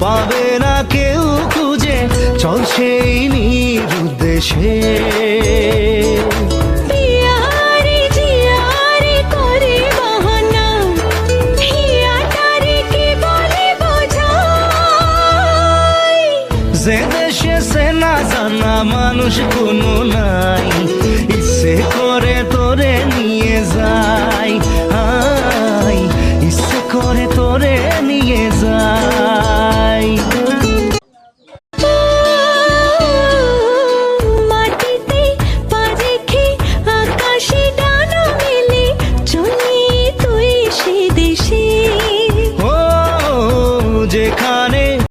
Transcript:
পাবে না কেউ খুঁজে, চল সেই নিরুদ্দেশে। যে দেশে সে না জানা মানুষ কোনো নাই, ইচ্ছে করে তোরে নিয়ে যাই, ইচ্ছে করে তোরে নিয়ে যাই।